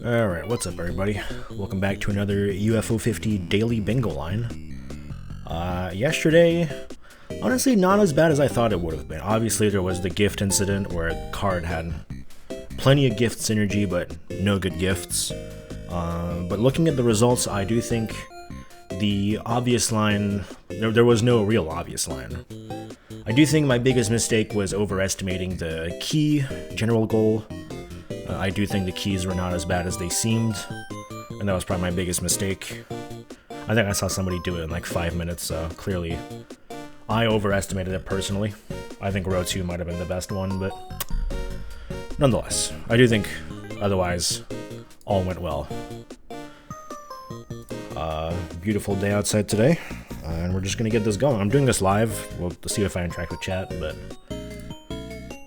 Alright, what's up everybody? Welcome back to another UFO 50 daily bingo line. Yesterday, honestly not as bad as I thought it would have been. Obviously there was the gift incident where a card had plenty of gift synergy but no good gifts. But looking at the results, I do think the obvious line, there was no real obvious line. I do think my biggest mistake was overestimating the key general goal. I do think the keys were not as bad as they seemed, and that was probably my biggest mistake. I think I saw somebody do it in like 5 minutes, so clearly I overestimated it personally. I think row 2 might have been the best one, but nonetheless, I do think otherwise all went well. Beautiful day outside today, and we're just gonna get this going. I'm doing this live. We'll see if I interact with chat, but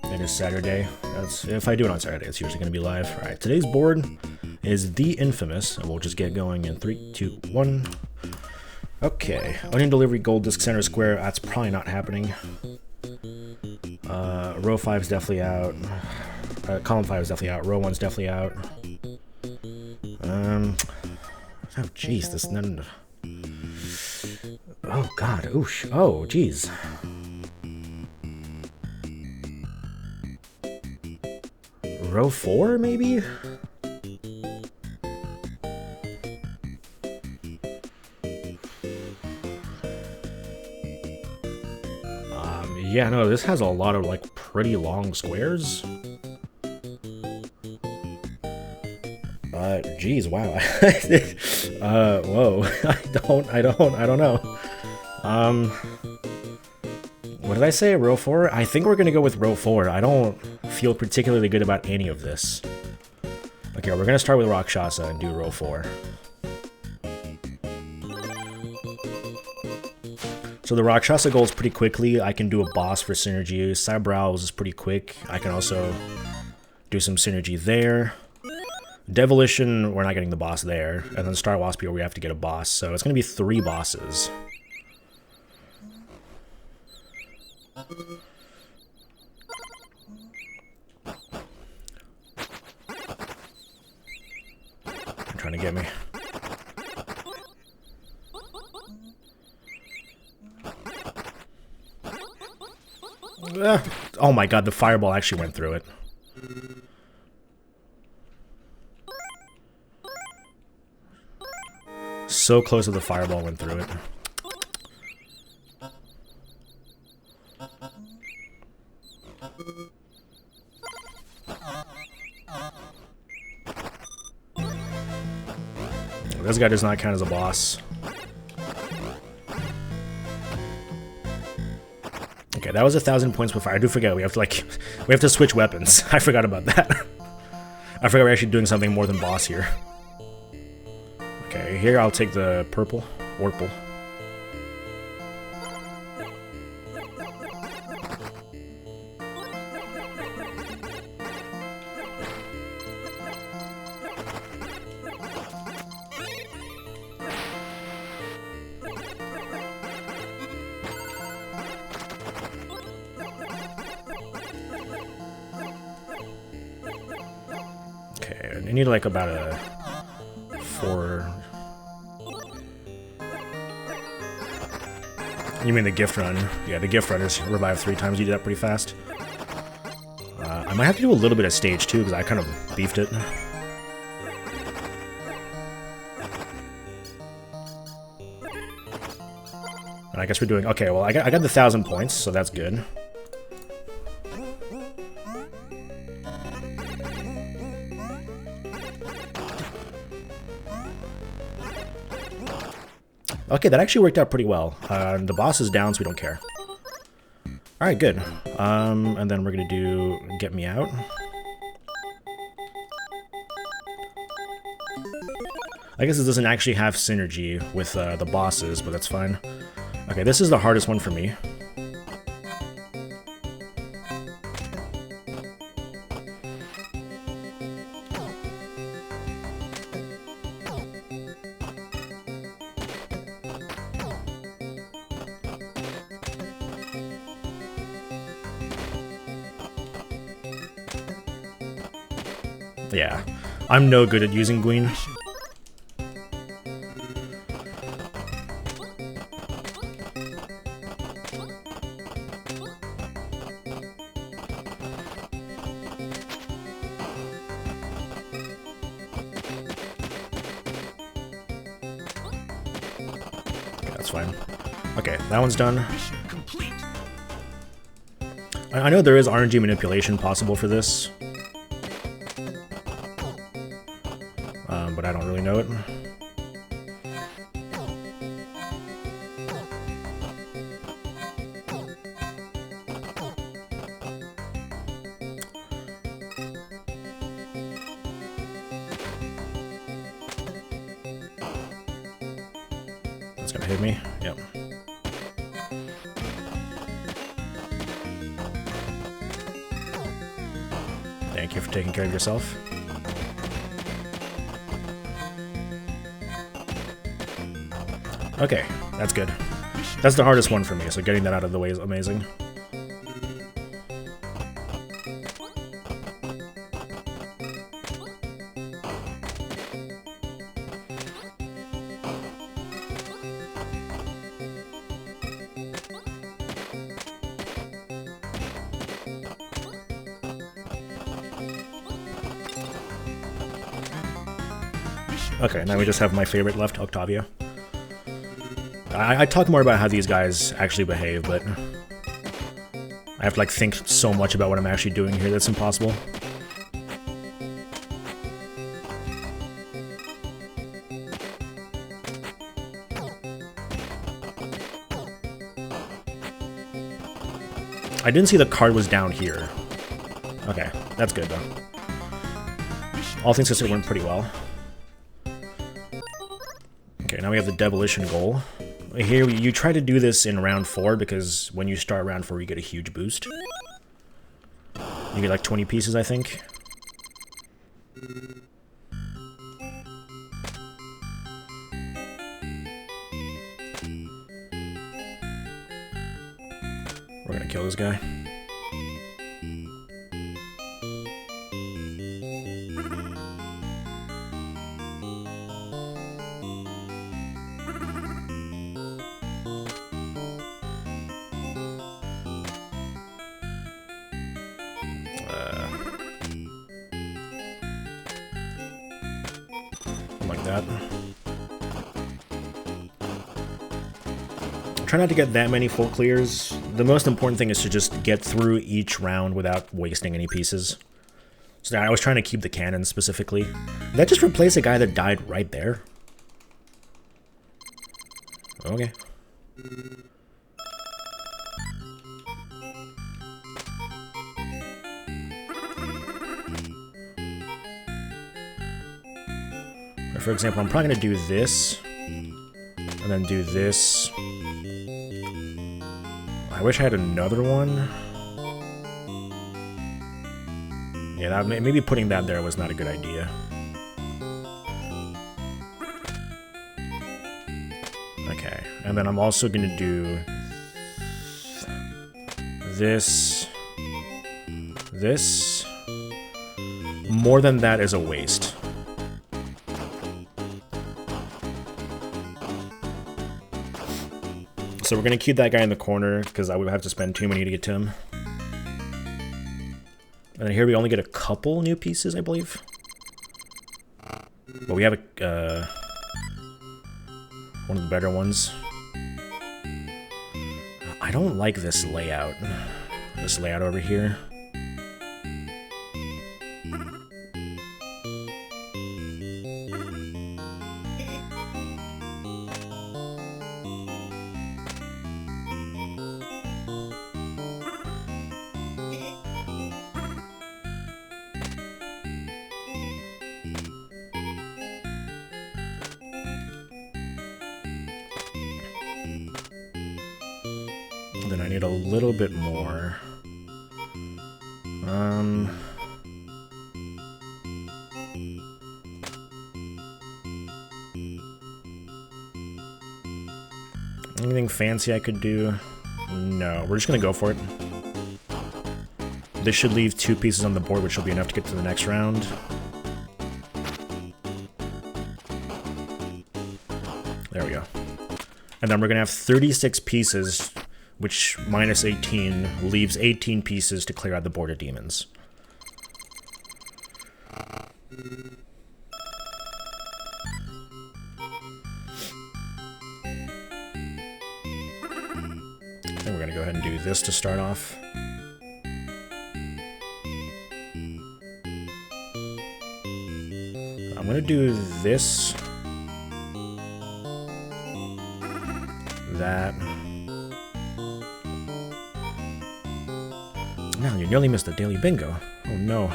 it is Saturday. If I do it on Saturday, it's usually going to be live. Alright, today's board is the infamous, and we'll just get going in 3, 2, 1. Okay, onion delivery, gold disc, center square. That's probably not happening. Row 5 is definitely out. Column 5 is definitely out. Row 1 is definitely out. Oh jeez, this none. Oh god, oosh. Oh jeez. Row 4, maybe? Yeah, no, this has a lot of, like, pretty long squares. Geez, wow. Whoa. I don't know. What did I say? Row 4? I think we're gonna go with row 4. I don't feel particularly good about any of this. Okay, we're gonna start with Rakshasa and do row 4. So the Rakshasa goes pretty quickly. I can do a boss for synergy. Cybrowse is pretty quick. I can also do some synergy there. Devilition, we're not getting the boss there. And then Star Waspio, we have to get a boss. So it's gonna be 3 bosses. Trying to get me. Oh my god, the fireball actually went through it. So close that the fireball went through it. This guy does not count as a boss. Okay, that was 1,000 points before. I do forget we have to switch weapons. I forgot about that. I forgot we're actually doing something more than boss here. Okay, here I'll take the purple, Orpal. I need like about a 4. You mean the gift run? Yeah, the gift run is revive 3 times. You do that pretty fast. I might have to do a little bit of stage 2 because I kind of beefed it. And I guess we're doing okay. Well, I got the 1,000 points, so that's good. Okay, that actually worked out pretty well. The boss is down, so we don't care. Alright, good. And then we're gonna do Get Me Out. I guess this doesn't actually have synergy with the bosses, but that's fine. Okay, this is the hardest one for me. Yeah. I'm no good at using Gween. That's fine. Okay, that one's done. I know there is RNG manipulation possible for this. But I don't really know it. That's gonna hit me. Yep. Thank you for taking care of yourself. Okay, that's good. That's the hardest one for me, so getting that out of the way is amazing. Okay, now we just have my favorite left, Octavio. I talk more about how these guys actually behave, but I have to like think so much about what I'm actually doing here that's impossible. I didn't see the card was down here. Okay, that's good though. All things considered went pretty well. Okay, now we have the demolition goal. Here, you try to do this in round 4, because when you start round 4, you get a huge boost. You get like 20 pieces, I think. We're gonna kill this guy. Like that. Try not to get that many full clears. The most important thing is to just get through each round without wasting any pieces. So I was trying to keep the cannon specifically. Did that just replace a guy that died right there? Okay. For example, I'm probably going to do this, and then do this. I wish I had another one. Yeah, that, maybe putting that there was not a good idea. Okay, and then I'm also going to do this. This. More than that is a waste. So we're going to keep that guy in the corner, because I would have to spend too many to get to him. And then here we only get a couple new pieces, I believe. But we have a, one of the better ones. I don't like this layout. This layout over here. Then I need a little bit more. Anything fancy I could do? No, we're just gonna go for it. This should leave 2 pieces on the board, which will be enough to get to the next round. There we go. And then we're going to have 36 pieces, which minus 18 leaves 18 pieces to clear out the board of demons. And we're going to go ahead and do this to start off. I'm going to do this, that. Now you nearly missed the daily bingo. Oh no.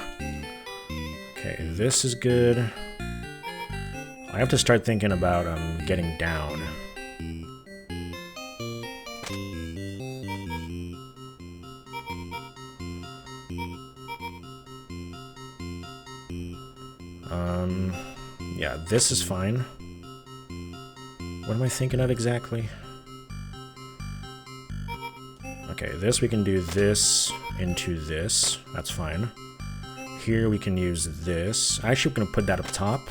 Okay, this is good. I have to start thinking about getting down. Yeah, this is fine. What am I thinking of exactly? Okay, this we can do this into this. That's fine. Here we can use this. Actually, I'm going to put that up top.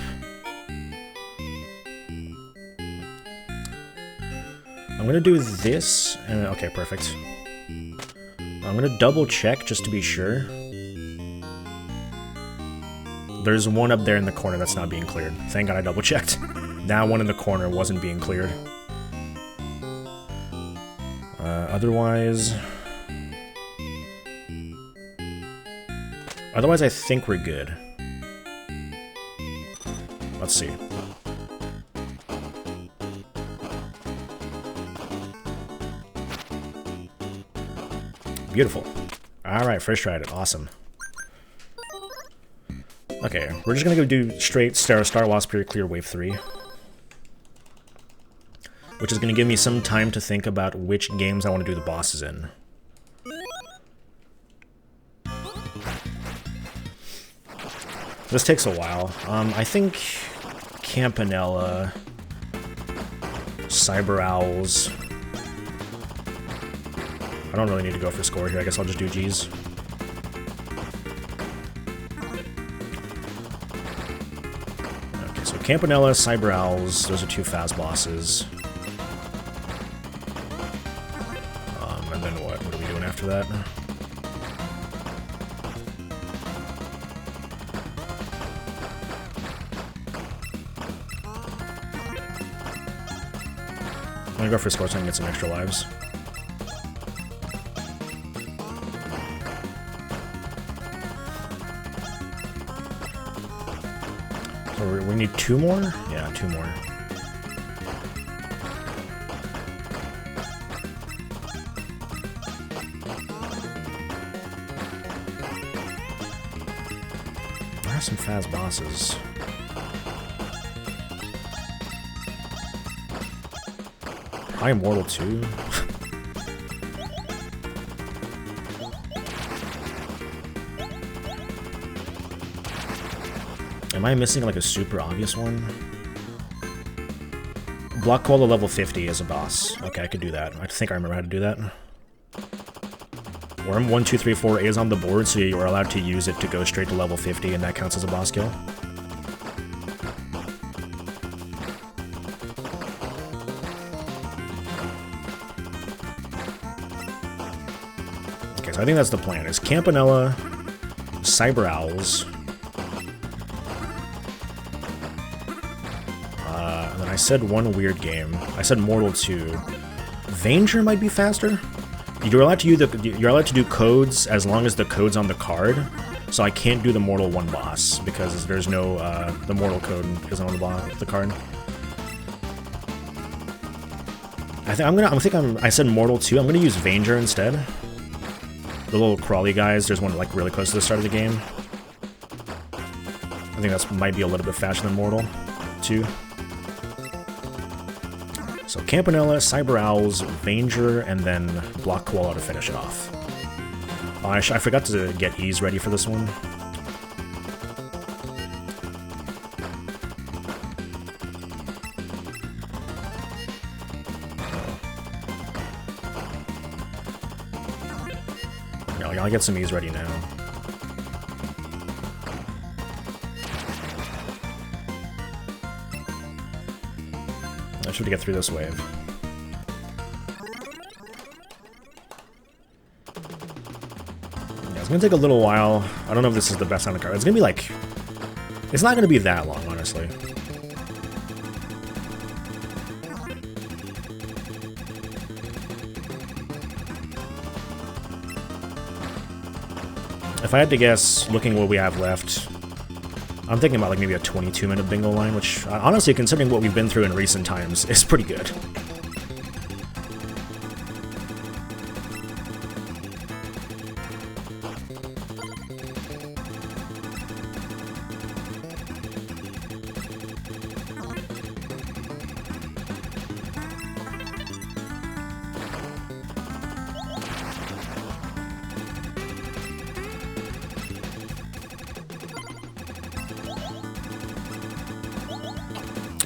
I'm going to do this, and okay, perfect. I'm going to double check just to be sure. There's one up there in the corner that's not being cleared. Thank God I double checked. That one in the corner wasn't being cleared. Otherwise, I think we're good. Let's see. Beautiful. Alright, first try it. Awesome. Okay, we're just gonna go do straight Star Wasp Period Clear Wave 3. Which is gonna give me some time to think about which games I want to do the bosses in. This takes a while. I think Campanella, Cyber Owls. I don't really need to go for score here. I guess I'll just do G's. Okay, so Campanella, Cyber Owls. Those are two fast bosses. And then what? What are we doing after that? I'm gonna go for score so I can get some extra lives. So we need 2 more? Yeah, 2 more. There are some fast bosses. I am Mortal 2. Am I missing like a super obvious one? Block Koala level 50 is a boss. Okay, I could do that. I think I remember how to do that. Worm 1, 2, 3, 4 is on the board, so you are allowed to use it to go straight to level 50, and that counts as a boss kill. Okay, so I think that's the plan, is Campanella, Cyber Owls, and then I said one weird game. I said Mortal 2. Vanger might be faster? You're allowed to do codes as long as the code's on the card, so I can't do the Mortal 1 boss, because there's no, the Mortal code isn't on the card. I said Mortal 2, I'm gonna use Vanger instead. The little crawly guys, there's one like really close to the start of the game. I think that might be a little bit faster than Mortal 2. So Campanella, Cyber Owls, Vanger, and then Block Koala to finish it off. Oh, I forgot to get E's ready for this one. I'll get some E's ready now. I should get through this wave. Yeah, it's gonna take a little while. I don't know if this is the best sounding card. It's gonna be like... It's not gonna be that long, honestly. If I had to guess, looking what we have left, I'm thinking about like maybe a 22-minute bingo line, which honestly, considering what we've been through in recent times, is pretty good.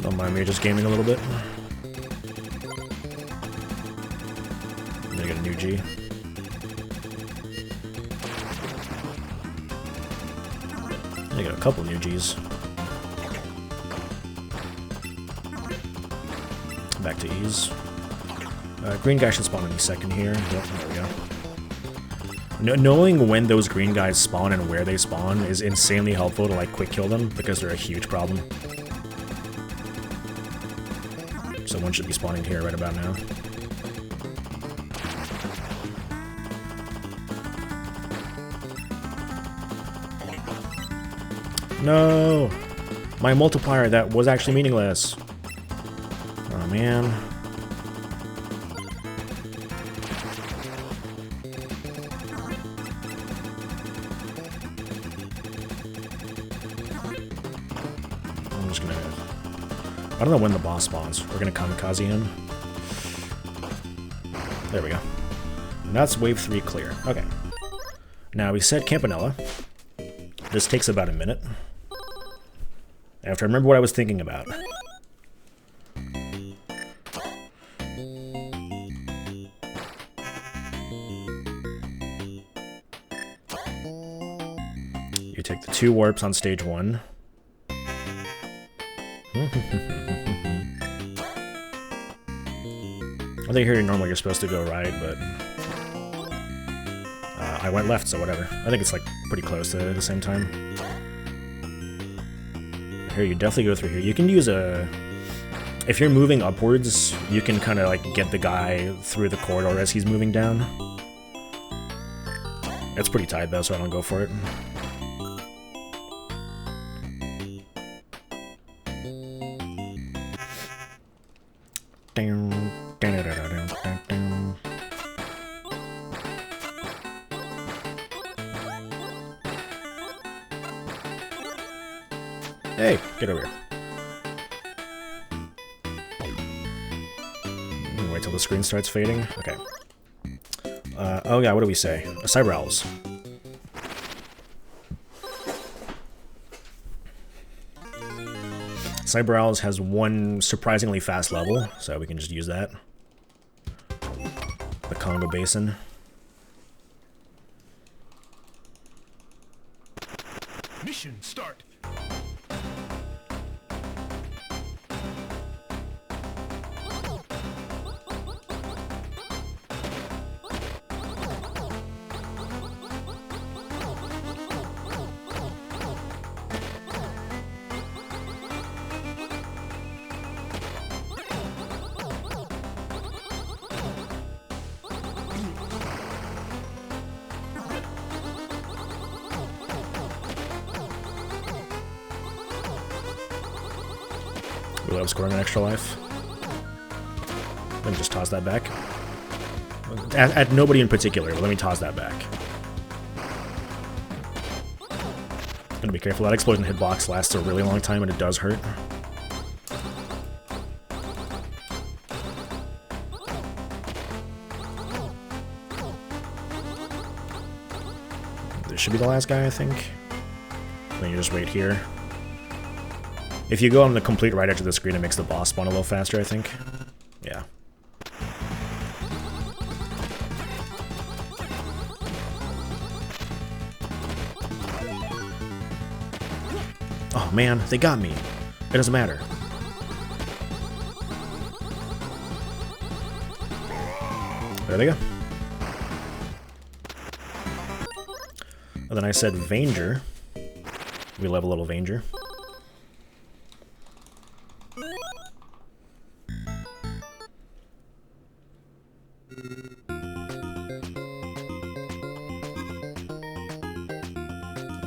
Don't mind me just gaming a little bit. I'm gonna get a new G. I'm gonna get a couple new Gs. Back to E's. Green guy should spawn any second here. Yep, there we go. Knowing when those green guys spawn and where they spawn is insanely helpful to like quick kill them because they're a huge problem. So one should be spawning here right about now. No! My multiplier that was actually meaningless. Oh man. I'm just gonna... I don't know when the boss spawns. We're gonna kamikaze him. There we go. And that's wave 3 clear. Okay. Now we said Campanella. This takes about a minute. I have to remember what I was thinking about. You take the 2 warps on stage 1. I think here normally you're supposed to go right, but I went left, so whatever. I think it's like pretty close to the same time. Here, you definitely go through here. You can use a... If you're moving upwards, you can kind of like get the guy through the corridor as he's moving down. It's pretty tight though, so I don't go for it. Hey, get over here. Wait till the screen starts fading. Okay. Oh yeah, what do we say? Cyber Owls. Cyber Owls has 1 surprisingly fast level, so we can just use that. The Congo Basin. Mission start. Ooh, I was scoring an extra life. Let me just toss that back. At nobody in particular, but let me toss that back. Gonna be careful. That explosion hitbox lasts a really long time and it does hurt. This should be the last guy, I think. Then you just wait here. If you go on the complete right edge of the screen, it makes the boss spawn a little faster, I think. Yeah. Oh man, they got me. It doesn't matter. There they go. And then I said Vanger. We level little Vanger.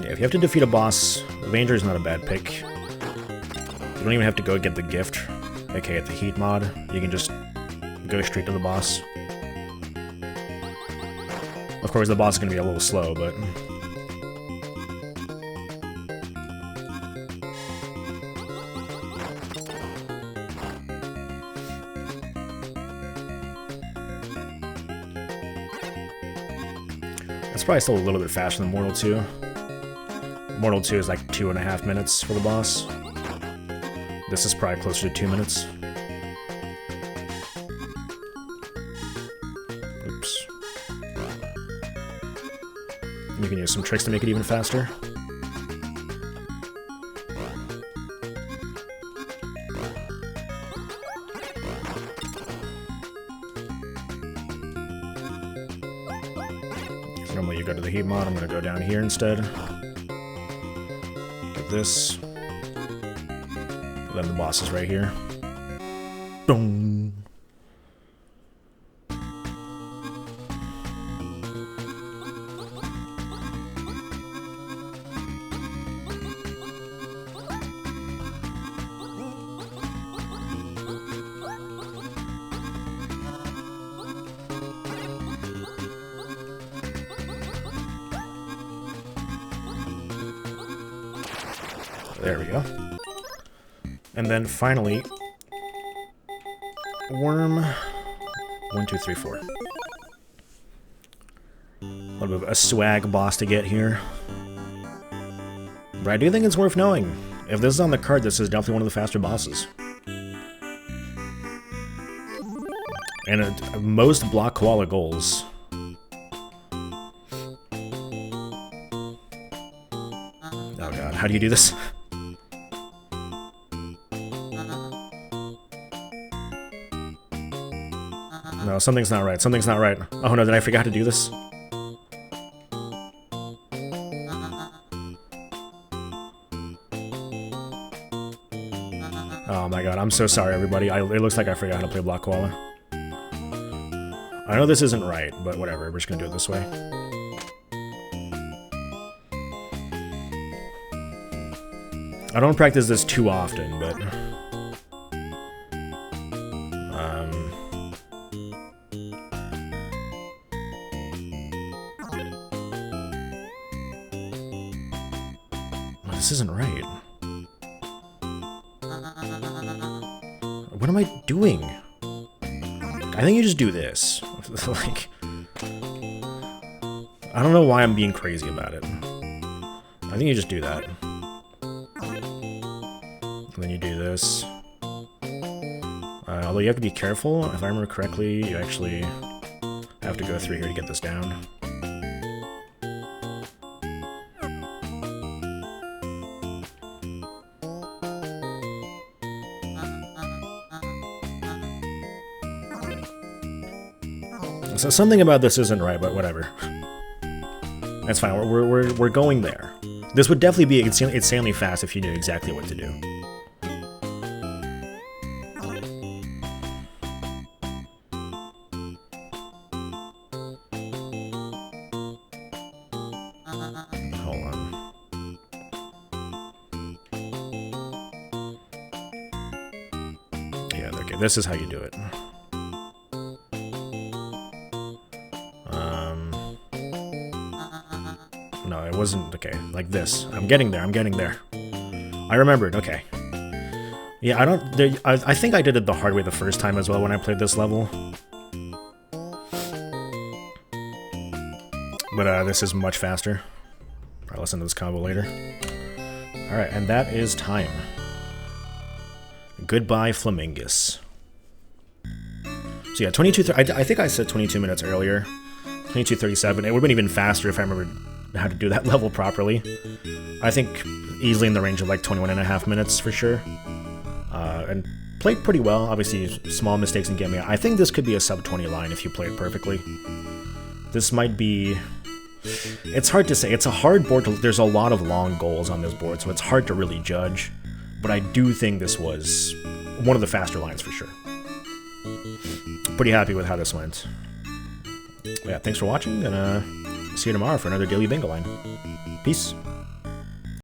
Yeah, if you have to defeat a boss, Vanger is not a bad pick. You don't even have to go get the gift, aka the heat mod. You can just go straight to the boss. Of course, the boss is going to be a little slow, but... It's probably still a little bit faster than Mortal 2. Mortal 2 is like 2.5 minutes for the boss. This is probably closer to 2 minutes. Oops. You can use some tricks to make it even faster. So normally you go to the heat mod, I'm going to go down here instead. Get this. Then the boss is right here. Boom. There we go. And then finally, worm 1, 2, 3, 4. A little bit of a swag boss to get here. But I do think it's worth knowing. If this is on the card, this is definitely one of the faster bosses. And most block koala goals. Oh god, how do you do this? No, something's not right. Something's not right. Oh no, did I forget to do this? Oh my god, I'm so sorry everybody. It looks like I forgot how to play Block Koala. I know this isn't right, but whatever, we're just gonna do it this way. I don't practice this too often, but... This isn't right. What am I doing? I think you just do this. Like... I don't know why I'm being crazy about it. I think you just do that. And then you do this. Although you have to be careful, if I remember correctly, you actually have to go through here to get this down. So something about this isn't right, but whatever. That's fine. We're going there. This would definitely be insanely fast if you knew exactly what to do. Hold on. Yeah, okay. This is how you do it. No, it wasn't, okay, like this. I'm getting there, I'm getting there. I remembered, okay. Yeah, I think I did it the hard way the first time as well when I played this level. But this is much faster. I'll listen to this combo later. Alright, and that is time. Goodbye, Flamingus. So yeah, 22, I think I said 22 minutes earlier. 22:37. It would have been even faster if I remembered how to do that level properly. I think easily in the range of like 21.5 minutes for sure. And Played pretty well. Obviously, small mistakes in game. I think this could be a sub 20 line if you play it perfectly. This might be... It's hard to say. It's a hard board. There's a lot of long goals on this board, so it's hard to really judge. But I do think this was one of the faster lines for sure. Pretty happy with how this went. Yeah, thanks for watching, and see you tomorrow for another Daily Bingo Line. Peace.